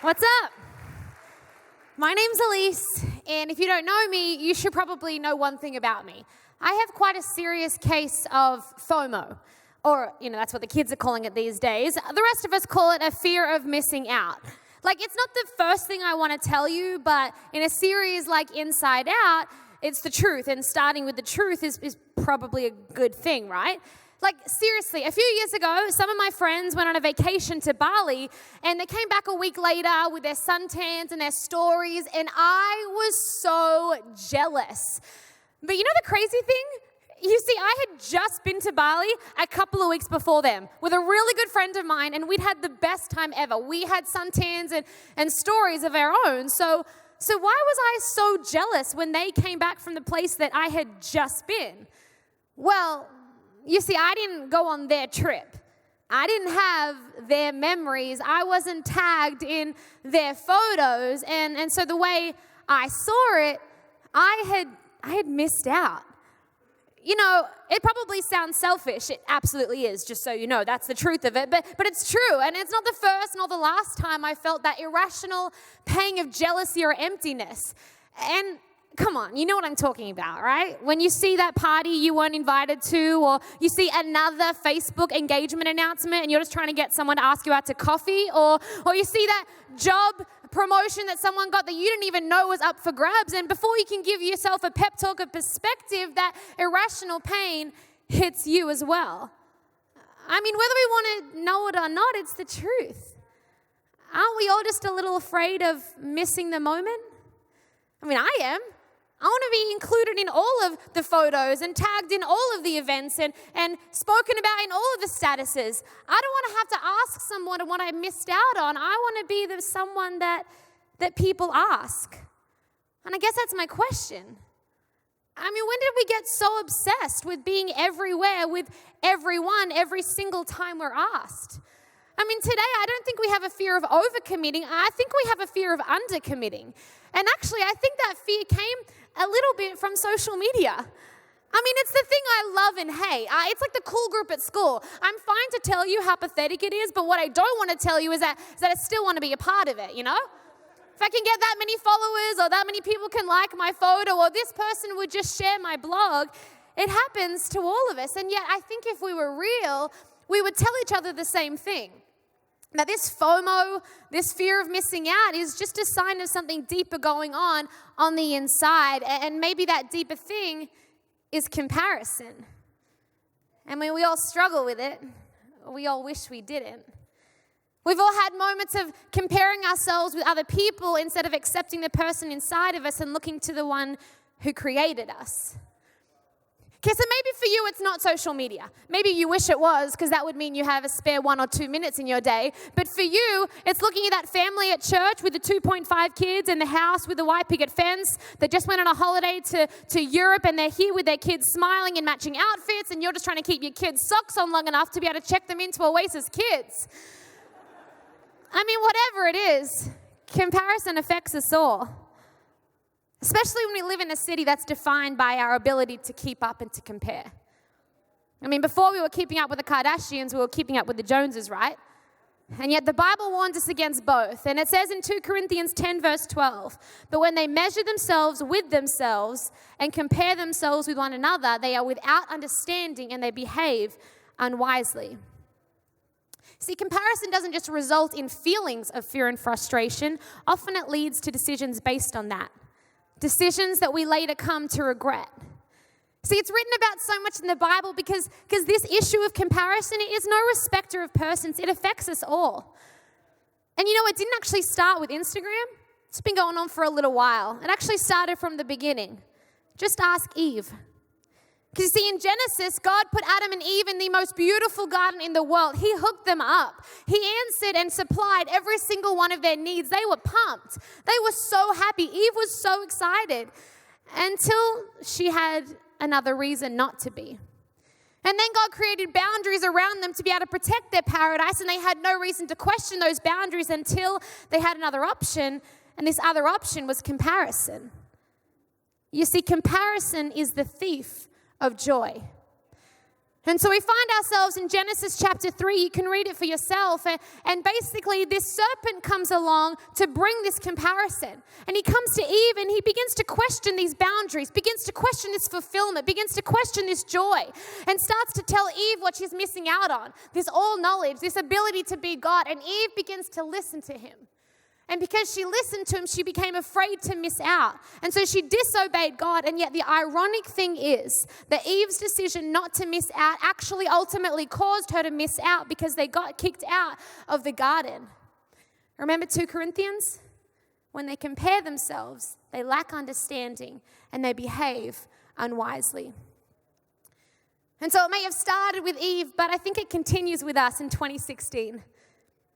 What's up? My name's Elyse, and if you don't know me, you should probably know one thing about me. I have quite a serious case of FOMO, or, that's what the kids are calling it these days. The rest of us call it a fear of missing out. It's not the first thing I want to tell you, but in a series like Inside Out, it's the truth, and starting with the truth is probably a good thing, right? Seriously, a few years ago, some of my friends went on a vacation to Bali, and they came back a week later with their suntans and their stories, and I was so jealous. But you know the crazy thing? You see, I had just been to Bali a couple of weeks before them with a really good friend of mine, and we'd had the best time ever. We had suntans and stories of our own. So why was I so jealous when they came back from the place that I had just been? Well, you see, I didn't go on their trip. I didn't have their memories. I wasn't tagged in their photos. And so the way I saw it, I had missed out. It probably sounds selfish. It absolutely is, just so you know. That's the truth of it. But it's true. And it's not the first nor the last time I felt that irrational pang of jealousy or emptiness. And come on, you know what I'm talking about, right? When you see that party you weren't invited to, or you see another Facebook engagement announcement and you're just trying to get someone to ask you out to coffee, or you see that job promotion that someone got that you didn't even know was up for grabs, and before you can give yourself a pep talk of perspective, that irrational pain hits you as well. Whether we want to know it or not, it's the truth. Aren't we all just a little afraid of missing the moment? I am. I want to be included in all of the photos and tagged in all of the events and spoken about in all of the statuses. I don't want to have to ask someone what I missed out on. I want to be the someone that people ask. And I guess that's my question. When did we get so obsessed with being everywhere with everyone every single time we're asked? Today I don't think we have a fear of overcommitting. I think we have a fear of undercommitting. And actually, I think that fear came a little bit from social media. It's the thing I love and hate. It's like the cool group at school. I'm fine to tell you how pathetic it is, but what I don't want to tell you is that I still want to be a part of it, If I can get that many followers, or that many people can like my photo, or this person would just share my blog, it happens to all of us. And yet, I think if we were real, we would tell each other the same thing. Now, this FOMO, this fear of missing out, is just a sign of something deeper going on the inside. And maybe that deeper thing is comparison. We all struggle with it. We all wish we didn't. We've all had moments of comparing ourselves with other people instead of accepting the person inside of us and looking to the one who created us. Okay, so maybe for you it's not social media. Maybe you wish it was, because that would mean you have a spare 1 or 2 minutes in your day. But for you, it's looking at that family at church with the 2.5 kids and the house with the white picket fence that just went on a holiday to Europe, and they're here with their kids smiling in matching outfits, and you're just trying to keep your kids' socks on long enough to be able to check them into Oasis Kids. Whatever it is, comparison affects us all. Especially when we live in a city that's defined by our ability to keep up and to compare. Before we were keeping up with the Kardashians, we were keeping up with the Joneses, right? And yet the Bible warns us against both. And it says in 2 Corinthians 10 verse 12, but when they measure themselves with themselves and compare themselves with one another, they are without understanding and they behave unwisely. See, comparison doesn't just result in feelings of fear and frustration. Often it leads to decisions based on that. Decisions that we later come to regret. See, it's written about so much in the Bible because this issue of comparison is no respecter of persons. It affects us all. And it didn't actually start with Instagram. It's been going on for a little while. It actually started from the beginning. Just ask Eve. Because you see, in Genesis, God put Adam and Eve in the most beautiful garden in the world. He hooked them up. He answered and supplied every single one of their needs. They were pumped. They were so happy. Eve was so excited until she had another reason not to be. And then God created boundaries around them to be able to protect their paradise, and they had no reason to question those boundaries until they had another option, and this other option was comparison. You see, comparison is the thief of joy. And so we find ourselves in Genesis chapter 3. You can read it for yourself. And basically, this serpent comes along to bring this comparison. And he comes to Eve and he begins to question these boundaries, begins to question this fulfillment, begins to question this joy, and starts to tell Eve what she's missing out on. This all-knowledge, this ability to be God. And Eve begins to listen to him. And because she listened to him, she became afraid to miss out. And so she disobeyed God. And yet the ironic thing is that Eve's decision not to miss out actually ultimately caused her to miss out because they got kicked out of the garden. Remember 2 Corinthians? When they compare themselves, they lack understanding and they behave unwisely. And so it may have started with Eve, but I think it continues with us in 2016.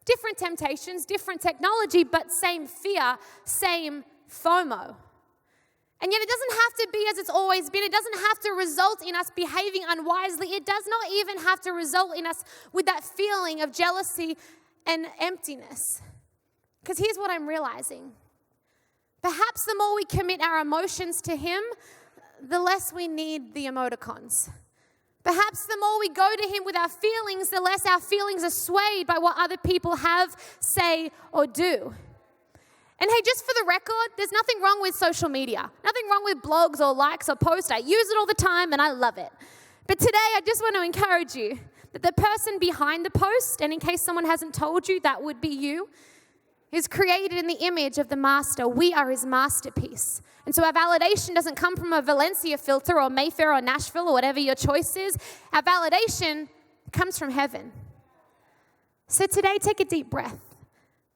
Different temptations, different technology, but same fear, same FOMO. And yet it doesn't have to be as it's always been. It doesn't have to result in us behaving unwisely. It does not even have to result in us with that feeling of jealousy and emptiness. Because here's what I'm realizing. Perhaps the more we commit our emotions to him, the less we need the emoticons. Perhaps the more we go to him with our feelings, the less our feelings are swayed by what other people have, say, or do. And hey, just for the record, there's nothing wrong with social media. Nothing wrong with blogs or likes or posts. I use it all the time and I love it. But today, I just want to encourage you that the person behind the post, and in case someone hasn't told you, that would be you, is created in the image of the master. We are his masterpiece. And so our validation doesn't come from a Valencia filter or Mayfair or Nashville or whatever your choice is. Our validation comes from heaven. So today, take a deep breath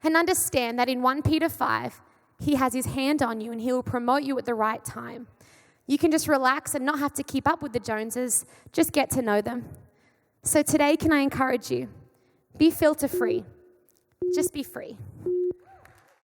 and understand that in 1 Peter 5, he has his hand on you and he will promote you at the right time. You can just relax and not have to keep up with the Joneses. Just get to know them. So today, can I encourage you? Be filter free. Just be free.